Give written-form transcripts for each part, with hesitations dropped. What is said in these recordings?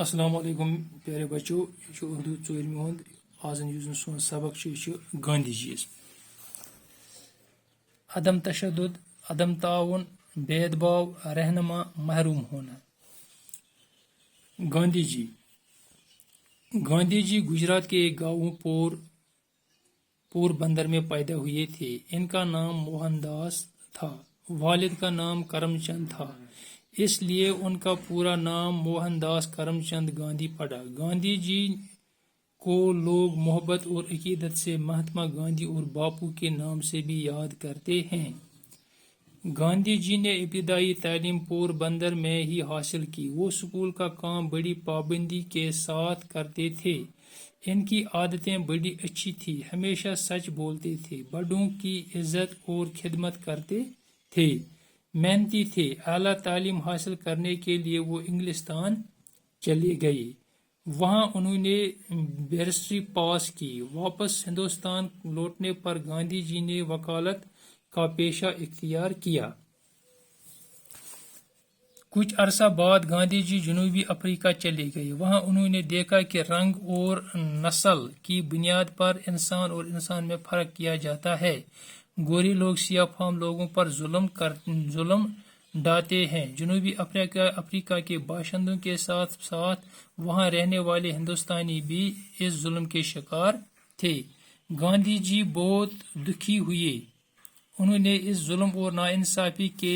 السلام علیکم پیارے بچو، یہ اردو ژوٗرمہِ ہُنٛد آزن یُس زن سون سبق چھُ گاندھی جیس عدم تشدد، عدم تعاون، بید باو، رہنما، محروم ہونا۔ گاندھی جی گجرات کے ایک گاؤں پور بندر میں پیدا ہوئے تھے۔ ان کا نام موہن داس تھا، والد کا نام کرم چند تھا، اس لیے ان کا پورا نام موہن داس کرم چند گاندھی پڑا۔ گاندھی جی کو لوگ محبت اور عقیدت سے مہاتما گاندھی اور باپو کے نام سے بھی یاد کرتے ہیں۔ گاندھی جی نے ابتدائی تعلیم پور بندر میں ہی حاصل کی۔ وہ اسکول کا کام بڑی پابندی کے ساتھ کرتے تھے۔ ان کی عادتیں بڑی اچھی تھی، ہمیشہ سچ بولتے تھے، بڑوں کی عزت اور خدمت کرتے تھے، محنتی تھے۔ اعلیٰ تعلیم حاصل کرنے کے لیے وہ انگلستان چلے گئے۔ وہاں انہوں نے بیرسٹری پاس کی۔ واپس ہندوستان لوٹنے پر گاندھی جی نے وکالت کا پیشہ اختیار کیا۔ کچھ عرصہ بعد گاندھی جی جنوبی افریقہ چلے گئے۔ وہاں انہوں نے دیکھا کہ رنگ اور نسل کی بنیاد پر انسان اور انسان میں فرق کیا جاتا ہے۔ گورے لوگ سیاہ فام لوگوں پر ظلم ڈھاتے ہیں۔ جنوبی افریقہ کے باشندوں کے ساتھ ساتھ وہاں رہنے والے ہندوستانی بھی اس ظلم کے شکار تھے۔ گاندھی جی بہت دکھی ہوئے۔ انہوں نے اس ظلم اور ناانصافی کے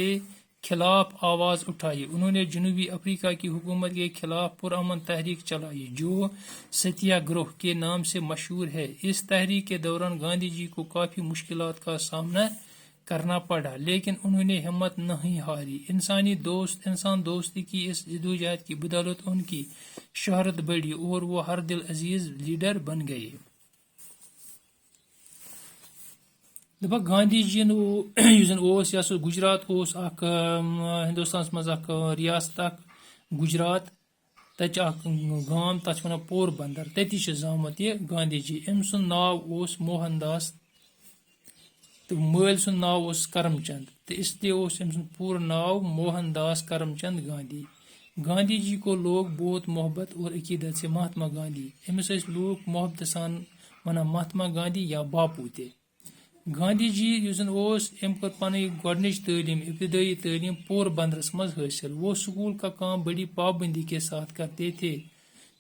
خلاف آواز اٹھائی۔ انہوں نے جنوبی افریقہ کی حکومت کے خلاف پرامن تحریک چلائی جو ستیہ گرہ کے نام سے مشہور ہے۔ اس تحریک کے دوران گاندھی جی کو کافی مشکلات کا سامنا کرنا پڑا، لیکن انہوں نے ہمت نہیں ہاری۔ انسان دوستی کی اس جدوجہد کی بدولت ان کی شہرت بڑھی اور وہ ہر دل عزیز لیڈر بن گئے۔ گاندھی جی گجرات ہندوستان مز ریاست گجرات تچ گام تک ونان پور بندر، تتی زامت یہ گاندھی جی۔ ام سند ناو موہن داس تو مل سند ناو کرم چند، تو اس لیے ام سند پورا ناو موہن داس کرم چند گاندھی۔ گاندھی جی کو لوگ بہت محبت اور عقیدت سے مہاتما گاندھی، امس لوگ محبت سان ونان مہاتما گاندھی یا باپو تے۔ گاندھی جی ام کر پنی گۄڈنِچ تعلیم ابتدائی تعلیم پور بندرس مز حاصل۔ وہ اسکول کا کام بڑی پابندی کے ساتھ کرتے تھے،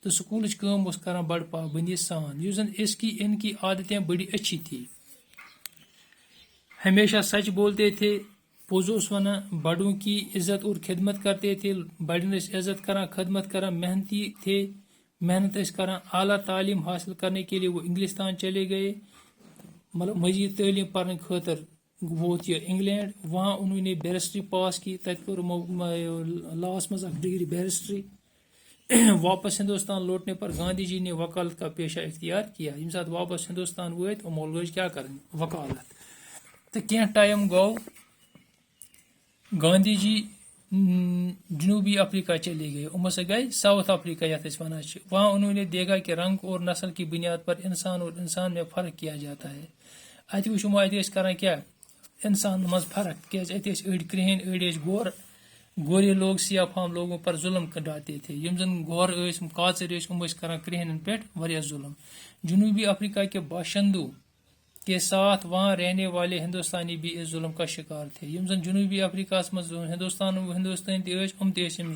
تو سکولچ کام کران بڑ پابندی سان۔ ان کی عادتیں بڑی اچھی تھی، ہمیشہ سچ بولتے تھے، پوز ونان، بڑوں کی عزت اور خدمت کرتے تھے، بڑن عزت کران، خدمت کران، محنتی تھے، محنت کران۔ اعلیٰ تعلیم حاصل کرنے کے لیے وہ انگلستان چلے گئے، مزید تعلیم پڑھنے خاطر ووت یہ انگلینڈ۔ وہاں انہوں نے بیرسٹری پاس کی، تت کور لاس مز ڈگری بیرسٹری۔ واپس ہندوستان لوٹنے پر گاندھی جی نے وکالت کا پیشہ اختیار کیا۔ یم سات واپس ہندوستان ویت امو لوج کیا کرن وکالت۔ تو کینٛہہ ٹائم گو گاندھی جی جنوبی افریقہ چلے گئے، ہسا گئے ساؤتھ افریقہ یتھ اس ونان چھ۔ وہاں انہوں نے دیکھا کہ رنگ اور نسل کی بنیاد پر انسان اور انسان میں فرق کیا جاتا ہے۔ ات وچھو ات کران کیا انسان مز فرق، کیاز ات اڑ کرہن اڑ گورے لوگ سیاہ فام لوگوں پر ظلم ڈھاتے تھے۔ یم زن گور کاچر کران کرہنن پہ واریاہ ظلم۔ جنوبی افریقہ کے باشندوں کے ساتھ وہاں رہنے والے ہندوستانی بھی اس ظلم کا شکار تھے۔ یم زن جنوبی افریقہ مز ہندوستان ظلم